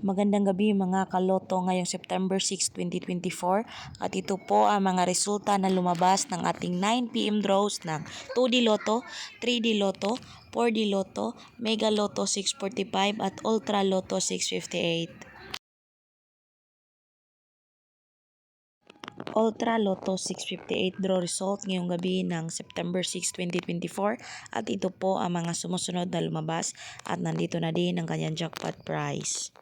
Magandang gabi mga kaloto ngayong September 6, 2024 at ito po ang mga resulta na lumabas ng ating 9 p.m. draws ng 2D Lotto, 3D Lotto, 4D Lotto, Mega Lotto 645 at Ultra Lotto 658. Ultra Lotto 658 draw result ngayong gabi ng September 6, 2024 at ito po ang mga sumusunod na lumabas at nandito na din ang kanyang jackpot prize.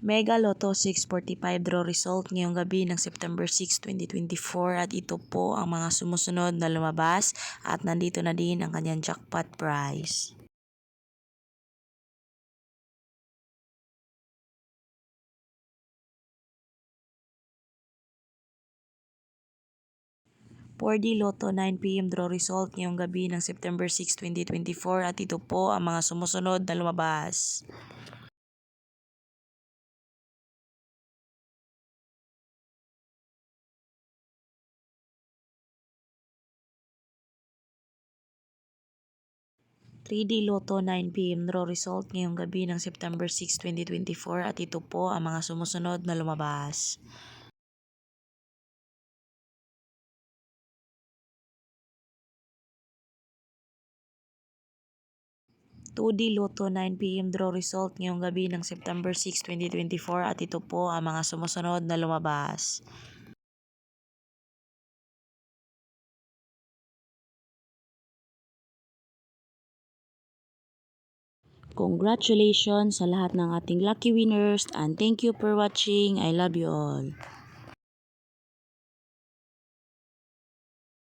Mega Lotto 645 draw result ngayong gabi ng September 6, 2024 at ito po ang mga sumusunod na lumabas at nandito na din ang kanyang jackpot prize. For D Lotto 9 p.m. draw result ngayong gabi ng September 6, 2024 at ito po ang mga sumusunod na lumabas. Three D Lotto 9 p.m. draw result ngayong gabi ng September 6, 2024 at ito po ang mga sumusunod na lumabas. Two D Lotto 9 p.m. draw result ngayong gabi ng September 6, 2024 at ito po ang mga sumusunod na lumabas. Congratulations sa lahat ng ating lucky winners and thank you for watching. I love you all.